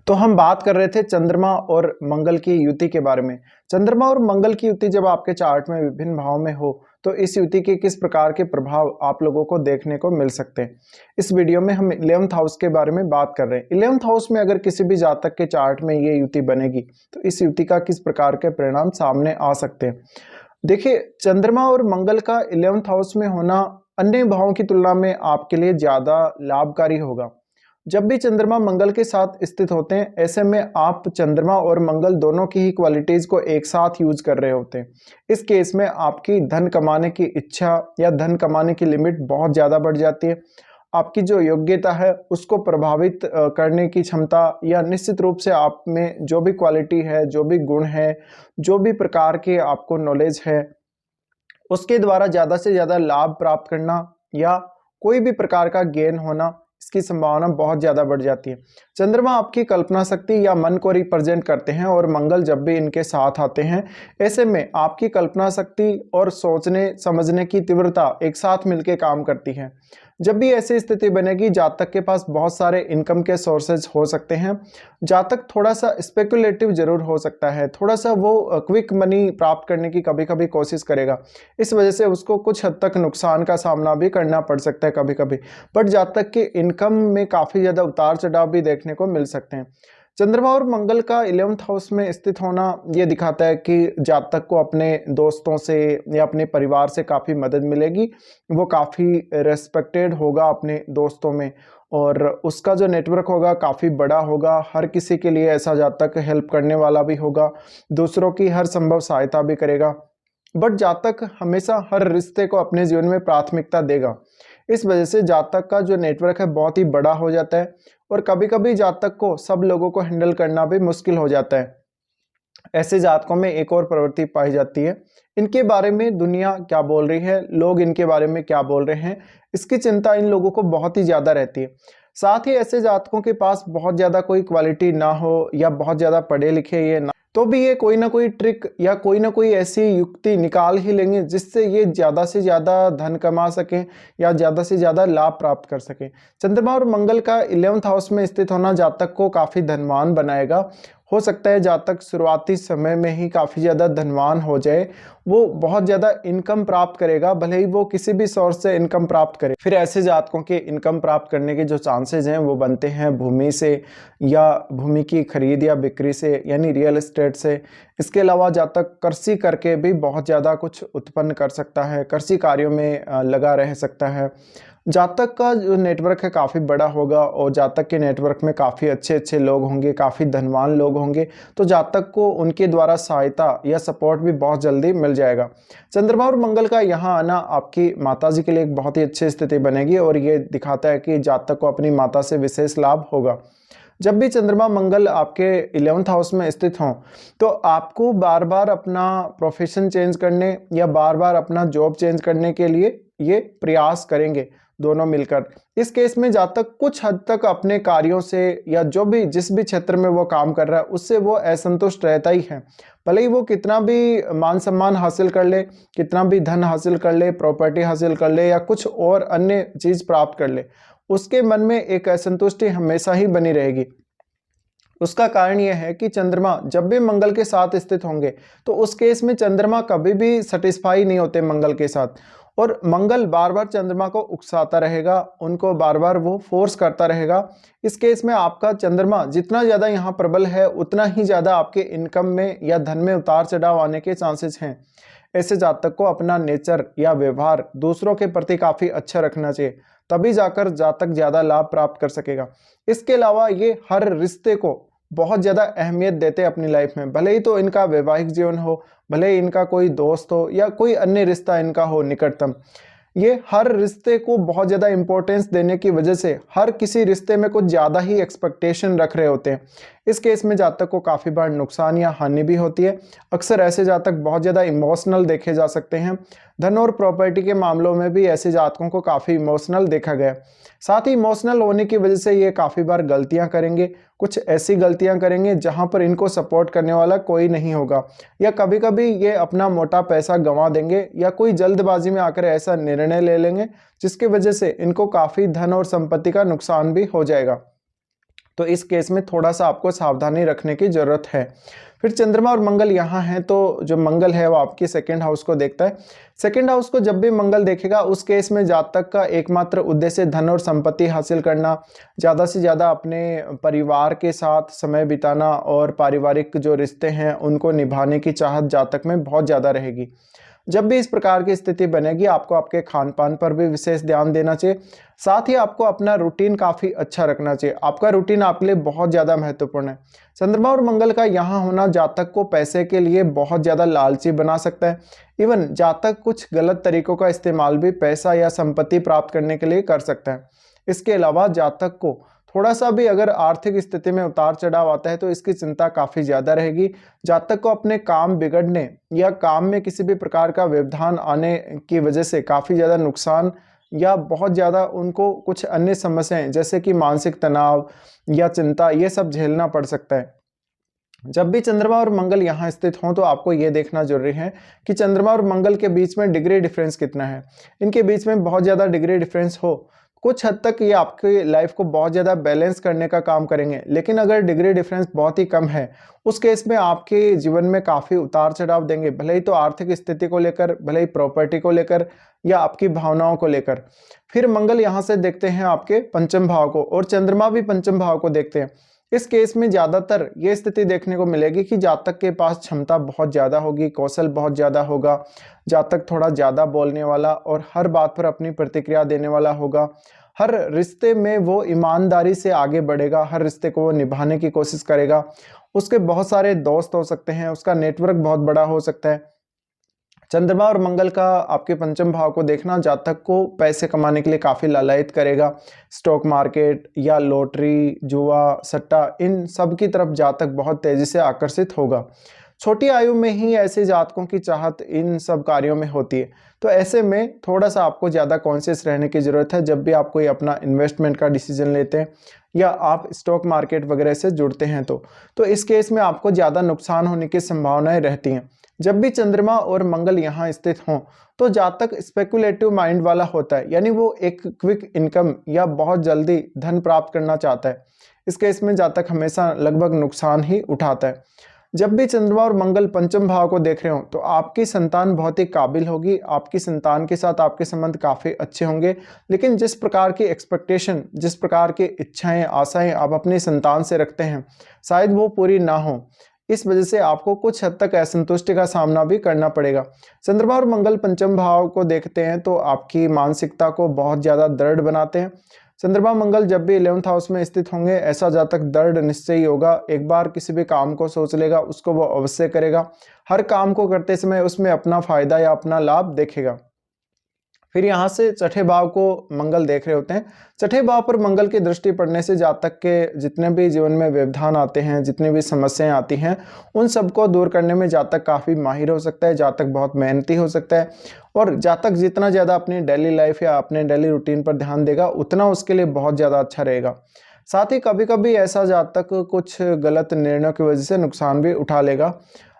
तो हम बात कर रहे थे चंद्रमा और मंगल की युति के बारे में। चंद्रमा और मंगल की युति जब आपके चार्ट में विभिन्न भाव में हो तो इस युति के किस प्रकार के प्रभाव आप लोगों को देखने को मिल सकते हैं। इस वीडियो में हम 11th हाउस के बारे में बात कर रहे हैं। 11th हाउस में अगर किसी भी जातक के चार्ट में ये युति बनेगी तो इस युति का किस प्रकार के परिणाम सामने आ सकते हैं। देखिए, चंद्रमा और मंगल का 11th हाउस में होना अन्य भावों की तुलना में आपके लिए ज्यादा लाभकारी होगा। जब भी चंद्रमा मंगल के साथ स्थित होते हैं, ऐसे में आप चंद्रमा और मंगल दोनों की ही क्वालिटीज को एक साथ यूज कर रहे होते हैं। इस केस में आपकी धन कमाने की इच्छा या धन कमाने की लिमिट बहुत ज्यादा बढ़ जाती है। आपकी जो योग्यता है उसको प्रभावित करने की क्षमता या निश्चित रूप से आप में जो भी क्वालिटी है, जो भी गुण है, जो भी प्रकार के आपको नॉलेज है, उसके द्वारा ज़्यादा से ज़्यादा लाभ प्राप्त करना या कोई भी प्रकार का गेन होना, इसकी संभावना बहुत ज़्यादा बढ़ जाती है। चंद्रमा आपकी कल्पना शक्ति या मन को रिप्रेजेंट करते हैं और मंगल जब भी इनके साथ आते हैं, ऐसे में आपकी कल्पना शक्ति और सोचने समझने की तीव्रता एक साथ मिलकर काम करती है। जब भी ऐसी स्थिति बनेगी, जातक के पास बहुत सारे इनकम के सोर्सेज हो सकते हैं। जातक थोड़ा सा स्पेकुलेटिव जरूर हो सकता है, थोड़ा सा वो क्विक मनी प्राप्त करने की कभी कभी कोशिश करेगा। इस वजह से उसको कुछ हद तक नुकसान का सामना भी करना पड़ सकता है कभी कभी। बट जातक के इनकम में काफ़ी ज़्यादा उतार चढ़ाव भी देखने को मिल सकते हैं। चंद्रमा और मंगल का 11th हाउस में स्थित होना ये दिखाता है कि जातक को अपने दोस्तों से या अपने परिवार से काफ़ी मदद मिलेगी। वो काफ़ी रेस्पेक्टेड होगा अपने दोस्तों में और उसका जो नेटवर्क होगा काफ़ी बड़ा होगा। हर किसी के लिए ऐसा जातक हेल्प करने वाला भी होगा, दूसरों की हर संभव सहायता भी करेगा। बट जातक हमेशा हर रिश्ते को अपने जीवन में प्राथमिकता देगा। इस वजह से जातक का जो नेटवर्क है बहुत ही बड़ा हो जाता है और कभी कभी जातक को सब लोगों को हैंडल करना भी मुश्किल हो जाता है। ऐसे जातकों में एक और प्रवृत्ति पाई जाती है, इनके बारे में दुनिया क्या बोल रही है, लोग इनके बारे में क्या बोल रहे हैं, इसकी चिंता इन लोगों को बहुत ही ज़्यादा रहती है। साथ ही ऐसे जातकों के पास बहुत ज़्यादा कोई क्वालिटी ना हो या बहुत ज़्यादा पढ़े लिखे ये ना, तो भी ये कोई ना कोई ट्रिक या कोई ना कोई ऐसी युक्ति निकाल ही लेंगे जिससे ये ज़्यादा से ज़्यादा धन कमा सकें या ज़्यादा से ज़्यादा लाभ प्राप्त कर सकें। चंद्रमा और मंगल का 11th हाउस में स्थित होना जातक को काफ़ी धनवान बनाएगा। हो सकता है जातक शुरुआती समय में ही काफ़ी ज़्यादा धनवान हो जाए, वो बहुत ज़्यादा इनकम प्राप्त करेगा, भले ही वो किसी भी सोर्स से इनकम प्राप्त करे। फिर ऐसे जातकों के इनकम प्राप्त करने के जो चांसेस हैं वो बनते हैं भूमि से या भूमि की खरीद या बिक्री से, यानी रियल एस्टेट से। इसके अलावा जातक कृषि करके भी बहुत ज़्यादा कुछ उत्पन्न कर सकता है, कृषि कार्यों में लगा रह सकता है। जातक का जो नेटवर्क है काफ़ी बड़ा होगा और जातक के नेटवर्क में काफ़ी अच्छे अच्छे लोग होंगे, काफ़ी धनवान लोग होंगे, तो जातक को उनके द्वारा सहायता या सपोर्ट भी बहुत जल्दी मिल जाएगा। चंद्रमा और मंगल का यहाँ आना आपकी माताजी के लिए एक बहुत ही अच्छी स्थिति बनेगी और ये दिखाता है कि जातक को अपनी माता से विशेष लाभ होगा। जब भी चंद्रमा मंगल आपके 11th हाउस में स्थित हों तो आपको बार बार अपना प्रोफेशन चेंज करने या बार बार अपना जॉब चेंज करने के लिए ये प्रयास करेंगे दोनों मिलकर। इस केस में जातक कुछ हद तक अपने कार्यों से या जो भी जिस भी क्षेत्र में वो काम कर रहा है उससे वो असंतुष्ट रहता ही है। भले ही वो कितना भी मान सम्मान हासिल कर ले, कितना भी धन हासिल कर ले, प्रॉपर्टी हासिल कर ले या कुछ और अन्य चीज प्राप्त कर ले, उसके मन में एक असंतुष्टि हमेशा ही बनी रहेगी। उसका कारण यह है कि चंद्रमा जब भी मंगल के साथ स्थित होंगे तो उस केस में चंद्रमा कभी भी सेटिस्फाई नहीं होते मंगल के साथ, और मंगल बार बार चंद्रमा को उकसाता रहेगा, उनको बार बार वो फोर्स करता रहेगा। इस केस में आपका चंद्रमा जितना ज़्यादा यहाँ प्रबल है उतना ही ज़्यादा आपके इनकम में या धन में उतार चढ़ाव आने के चांसेस हैं। ऐसे जातक को अपना नेचर या व्यवहार दूसरों के प्रति काफ़ी अच्छा रखना चाहिए, तभी जाकर जातक ज़्यादा लाभ प्राप्त कर सकेगा। इसके अलावा ये हर रिश्ते को बहुत ज़्यादा अहमियत देते हैं अपनी लाइफ में, भले ही तो इनका वैवाहिक जीवन हो, भले ही इनका कोई दोस्त हो या कोई अन्य रिश्ता इनका हो निकटतम, ये हर रिश्ते को बहुत ज़्यादा इंपॉर्टेंस देने की वजह से हर किसी रिश्ते में कुछ ज़्यादा ही एक्सपेक्टेशन रख रहे होते हैं। इस केस में जातक को काफ़ी बार नुकसान या हानि भी होती है। अक्सर ऐसे जातक बहुत ज़्यादा इमोशनल देखे जा सकते हैं। धन और प्रॉपर्टी के मामलों में भी ऐसे जातकों को काफ़ी इमोशनल देखा गया। साथ ही इमोशनल होने की वजह से ये काफ़ी बार गलतियां करेंगे, कुछ ऐसी गलतियां करेंगे जहां पर इनको सपोर्ट करने वाला कोई नहीं होगा, या कभी कभी ये अपना मोटा पैसा गंवा देंगे या कोई जल्दबाजी में आकर ऐसा निर्णय ले लेंगे जिसकी वजह से इनको काफ़ी धन और संपत्ति का नुकसान भी हो जाएगा। तो इस केस में थोड़ा सा आपको सावधानी रखने की ज़रूरत है। फिर चंद्रमा और मंगल यहाँ हैं तो जो मंगल है वो आपकी सेकंड हाउस को देखता है। सेकंड हाउस को जब भी मंगल देखेगा उस केस में जातक का एकमात्र उद्देश्य धन और संपत्ति हासिल करना, ज़्यादा से ज़्यादा अपने परिवार के साथ समय बिताना और पारिवारिक जो रिश्ते हैं उनको निभाने की चाहत जातक में बहुत ज़्यादा रहेगी। जब भी इस प्रकार की स्थिति बनेगी आपको आपके खान-पान पर भी विशेष ध्यान देना चाहिए। साथ ही आपको अपना रूटीन काफ़ी अच्छा रखना चाहिए। आपका रूटीन आपके लिए बहुत ज़्यादा महत्वपूर्ण है। चंद्रमा और मंगल का यहाँ होना जातक को पैसे के लिए बहुत ज़्यादा लालची बना सकता है। इवन जातक कुछ गलत तरीकों का इस्तेमाल भी पैसा या संपत्ति प्राप्त करने के लिए कर सकता है। इसके अलावा जातक को थोड़ा सा भी अगर आर्थिक स्थिति में उतार चढ़ाव आता है तो इसकी चिंता काफ़ी ज़्यादा रहेगी। जातक को अपने काम बिगड़ने या काम में किसी भी प्रकार का व्यवधान आने की वजह से काफ़ी ज़्यादा नुकसान या बहुत ज़्यादा उनको कुछ अन्य समस्याएं जैसे कि मानसिक तनाव या चिंता ये सब झेलना पड़ सकता है। जब भी चंद्रमा और मंगल यहाँ स्थित हों तो आपको ये देखना जरूरी है कि चंद्रमा और मंगल के बीच में डिग्री डिफरेंस कितना है। इनके बीच में बहुत ज़्यादा डिग्री डिफरेंस हो कुछ हद तक ये आपकी लाइफ को बहुत ज़्यादा बैलेंस करने का काम करेंगे, लेकिन अगर डिग्री डिफरेंस बहुत ही कम है उस केस में आपके जीवन में काफ़ी उतार चढ़ाव देंगे, भले ही तो आर्थिक स्थिति को लेकर, भले ही प्रॉपर्टी को लेकर या आपकी भावनाओं को लेकर। फिर मंगल यहाँ से देखते हैं आपके पंचम भाव को और चंद्रमा भी पंचम भाव को देखते हैं। इस केस में ज़्यादातर ये स्थिति देखने को मिलेगी कि जातक के पास क्षमता बहुत ज़्यादा होगी, कौशल बहुत ज़्यादा होगा, जातक थोड़ा ज़्यादा बोलने वाला और हर बात पर अपनी प्रतिक्रिया देने वाला होगा। हर रिश्ते में वो ईमानदारी से आगे बढ़ेगा, हर रिश्ते को वो निभाने की कोशिश करेगा। उसके बहुत सारे दोस्त हो सकते हैं, उसका नेटवर्क बहुत बड़ा हो सकता है। चंद्रमा और मंगल का आपके पंचम भाव को देखना जातक को पैसे कमाने के लिए काफ़ी लालायित करेगा। स्टॉक मार्केट या लॉटरी, जुआ, सट्टा इन सब की तरफ जातक बहुत तेज़ी से आकर्षित होगा। छोटी आयु में ही ऐसे जातकों की चाहत इन सब कार्यों में होती है। तो ऐसे में थोड़ा सा आपको ज़्यादा कॉन्शियस रहने की ज़रूरत है जब भी आप कोई अपना इन्वेस्टमेंट का डिसीजन लेते हैं या आप स्टॉक मार्केट वगैरह से जुड़ते हैं तो इस केस में आपको ज़्यादा नुकसान होने की संभावनाएं रहती हैं। जब भी चंद्रमा और मंगल यहाँ स्थित हों तो जातक स्पेकुलेटिव माइंड वाला होता है, यानी वो एक क्विक इनकम या बहुत जल्दी धन प्राप्त करना चाहता है। इस केस में जातक हमेशा लगभग नुकसान ही उठाता है। जब भी चंद्रमा और मंगल पंचम भाव को देख रहे हो तो आपकी संतान बहुत ही काबिल होगी, आपकी संतान के साथ आपके संबंध काफ़ी अच्छे होंगे, लेकिन जिस प्रकार की एक्सपेक्टेशन, जिस प्रकार की इच्छाएं, आशाएं आप अपनी संतान से रखते हैं शायद वो पूरी ना हो। इस वजह से आपको कुछ हद तक असंतुष्टि का सामना भी करना पड़ेगा। चंद्रमा और मंगल पंचम भाव को देखते हैं तो आपकी मानसिकता को बहुत ज़्यादा दृढ़ बनाते हैं। चंद्रमा मंगल जब भी 11th हाउस में स्थित होंगे ऐसा जातक दृढ़ निश्चयी होगा। एक बार किसी भी काम को सोच लेगा उसको वो अवश्य करेगा। हर काम को करते समय उसमें अपना फायदा या अपना लाभ देखेगा। फिर यहाँ से छठे भाव को मंगल देख रहे होते हैं। छठे भाव पर मंगल की दृष्टि पड़ने से जातक के जितने भी जीवन में व्यवधान आते हैं, जितनी भी समस्याएं आती हैं, उन सबको दूर करने में जातक काफ़ी माहिर हो सकता है, जातक बहुत मेहनती हो सकता है और जातक जितना ज़्यादा अपनी डेली लाइफ या अपने डेली रूटीन पर ध्यान देगा उतना उसके लिए बहुत ज़्यादा अच्छा रहेगा। साथ ही कभी कभी ऐसा जातक कुछ गलत निर्णयों की वजह से नुकसान भी उठा लेगा।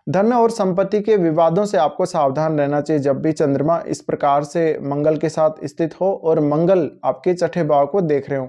धन और संपत्ति के विवादों से आपको सावधान रहना चाहिए जब भी चंद्रमा इस प्रकार से मंगल के साथ स्थित हो और मंगल आपके छठे भाव को देख रहे हो।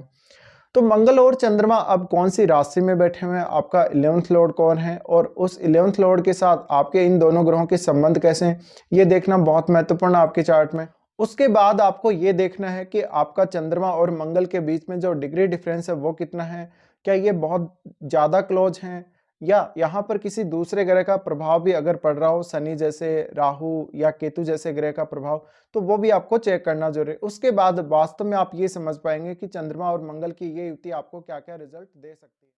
तो मंगल और चंद्रमा अब कौन सी राशि में बैठे हुए हैं, आपका 11th लॉर्ड कौन है और उस 11th लॉर्ड के साथ आपके इन दोनों ग्रहों के संबंध कैसे हैं, ये देखना बहुत महत्वपूर्ण है आपके चार्ट में। उसके बाद आपको ये देखना है कि आपका चंद्रमा और मंगल के बीच में जो डिग्री डिफरेंस है वो कितना है। क्या ये बहुत ज़्यादा क्लोज हैं या यहाँ पर किसी दूसरे ग्रह का प्रभाव भी अगर पड़ रहा हो, शनि जैसे, राहु या केतु जैसे ग्रह का प्रभाव, तो वो भी आपको चेक करना जरूरी है। उसके बाद वास्तव में आप ये समझ पाएंगे कि चंद्रमा और मंगल की ये युति आपको क्या क्या रिजल्ट दे सकती है।